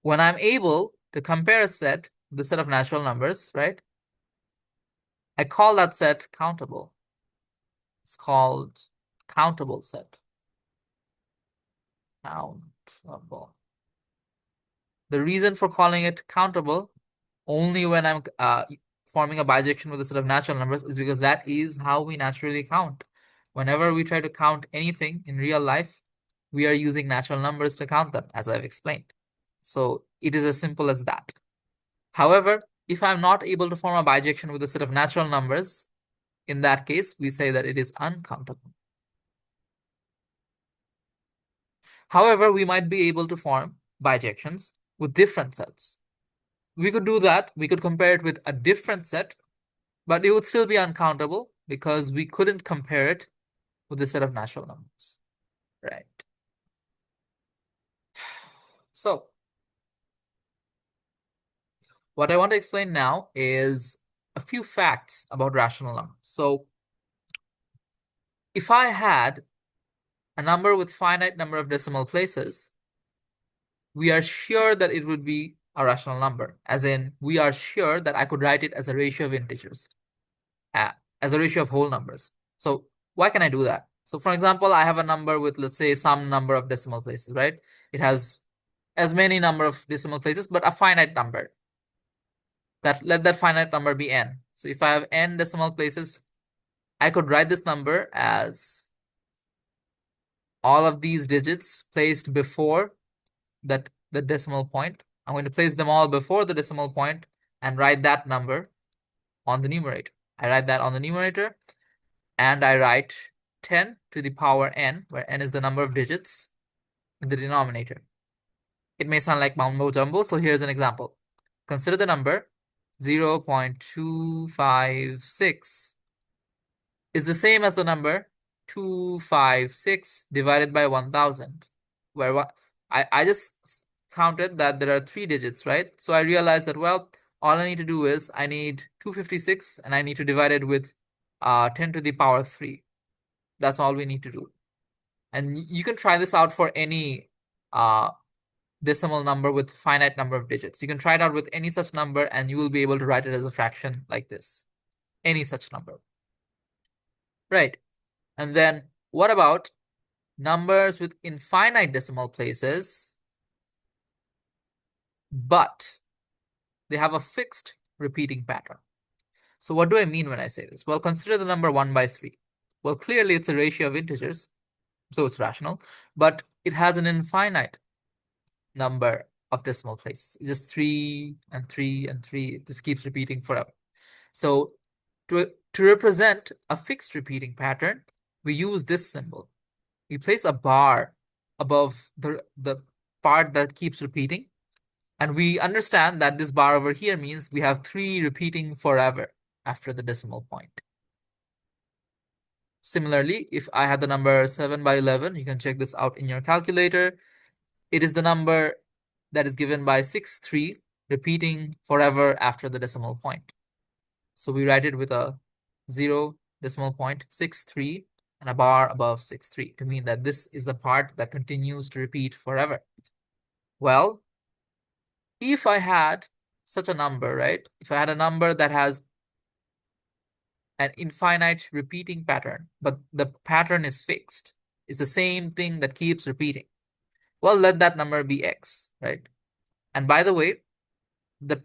when I'm able to compare a set with a set of natural numbers, right? I call that set countable. It's called countable set. Countable. The reason for calling it countable only when I'm forming a bijection with a set of natural numbers is because that is how we naturally count. Whenever we try to count anything in real life, we are using natural numbers to count them, as I've explained. So it is as simple as that. However, if I'm not able to form a bijection with a set of natural numbers, in that case, we say that it is uncountable. However, we might be able to form bijections with different sets. We could do that. We could compare it with a different set, but it would still be uncountable because we couldn't compare it with a set of natural numbers, right? So what I want to explain now is a few facts about rational numbers. So if I had a number with finite number of decimal places, we are sure that it would be a rational number, as in we are sure that I could write it as a ratio of integers, as a ratio of whole numbers. So why can I do that? So for example, I have a number with, let's say, some number of decimal places, right? It has as many number of decimal places, but a finite number. Let that finite number be n. So if I have n decimal places, I could write this number as all of these digits placed before the decimal point. I'm going to place them all before the decimal point and write that number on the numerator. I write that on the numerator, and I write 10 to the power n, where n is the number of digits, in the denominator. It may sound like mumbo jumbo, so here's an example. Consider the number 0.256 is the same as the number 256 divided by 1000, where what I just counted that there are 3 digits, right? So I realized that, well, all I need to do is I need 256 and I need to divide it with 10 to the power 3. That's all we need to do. And you can try this out for any decimal number with finite number of digits. You can try it out with any such number and you will be able to write it as a fraction like this. Any such number. Right. And then what about numbers with infinite decimal places, but they have a fixed repeating pattern? So what do I mean when I say this? Well, consider the number 1 by 3. Well, clearly it's a ratio of integers, so it's rational, but it has an infinite number of decimal places. It's just 3 and 3 and 3. This keeps repeating forever. So to represent a fixed repeating pattern, we use this symbol. We place a bar above the part that keeps repeating, and we understand that this bar over here means we have 3 repeating forever after the decimal point. Similarly, if I had the number 7 by 11, you can check this out in your calculator. It is the number that is given by 6, 3, repeating forever after the decimal point. So we write it with a 0 decimal point, 6, 3, and a bar above 6, 3 to mean that this is the part that continues to repeat forever. Well, if I had such a number, right? If I had a number that has an infinite repeating pattern, but the pattern is fixed, it's the same thing that keeps repeating. Well, let that number be x, right? And by the way,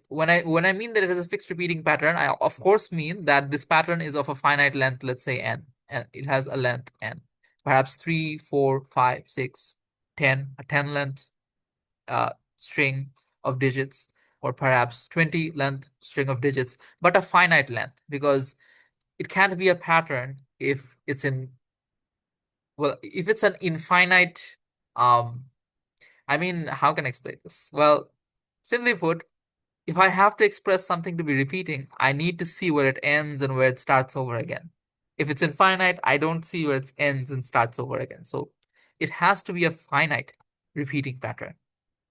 when I mean that it has a fixed repeating pattern, I of course mean that this pattern is of a finite length, let's say n, and it has a length n, perhaps 3, 4, 5, 6, 10, a 10 length string of digits, or perhaps 20 length string of digits, but a finite length, because it can't be a pattern if it's in, well, if it's an infinite, I mean, how can I explain this? Well, simply put, if I have to express something to be repeating, I need to see where it ends and where it starts over again. If it's infinite, I don't see where it ends and starts over again. So it has to be a finite repeating pattern,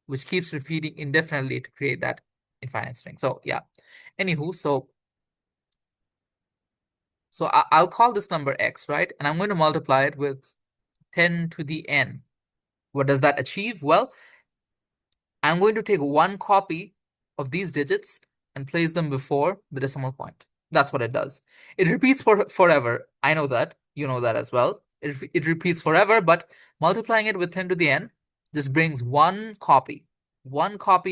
which keeps repeating indefinitely to create that infinite string. So yeah, anywho, so I'll call this number x, right? And I'm going to multiply it with 10 to the n. What does that achieve? Well, I'm going to take one copy of these digits and place them before the decimal point. That's what it does. It repeats forever. I know that. You know that as well. It repeats forever, but multiplying it with 10 to the n just brings one copy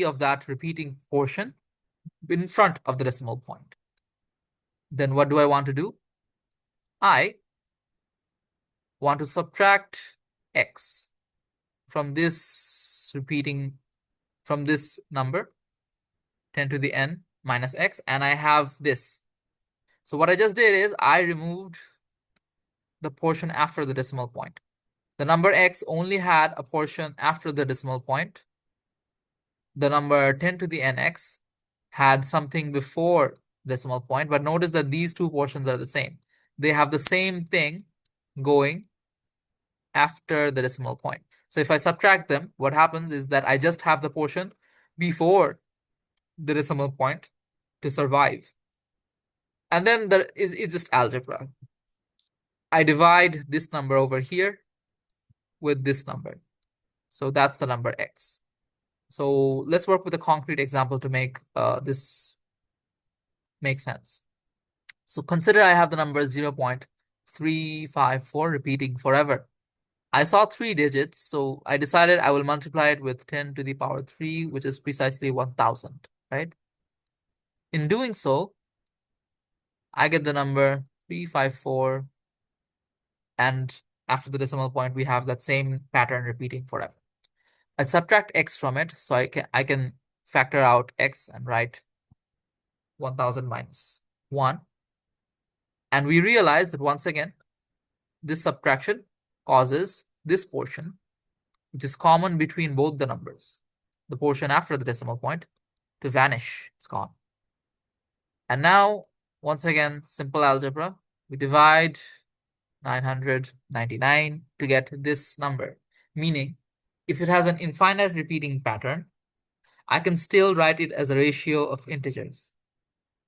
of that repeating portion in front of the decimal point. Then what do I want to do? I want to subtract x from this number, 10 to the n minus x, and I have this. So what I just did is I removed the portion after the decimal point. The number x only had a portion after the decimal point. The number 10 to the nx had something before decimal point, but notice that these two portions are the same. They have the same thing going after the decimal point. So if I subtract them, what happens is that I just have the portion before the decimal point to survive. And then it's just algebra. I divide this number over here with this number. So that's the number x. So let's work with a concrete example to make this make sense. So consider I have the number 0.354 repeating forever. I saw 3 digits, so I decided I will multiply it with 10 to the power 3, which is precisely 1000, right? In doing so, I get the number 354, and after the decimal point, we have that same pattern repeating forever. I subtract x from it, so I can factor out x and write 1000 minus 1. And we realize that once again, this subtraction causes this portion, which is common between both the numbers, the portion after the decimal point, to vanish. It's gone. And now, once again, simple algebra. We divide 999 to get this number, meaning if it has an infinite repeating pattern, I can still write it as a ratio of integers.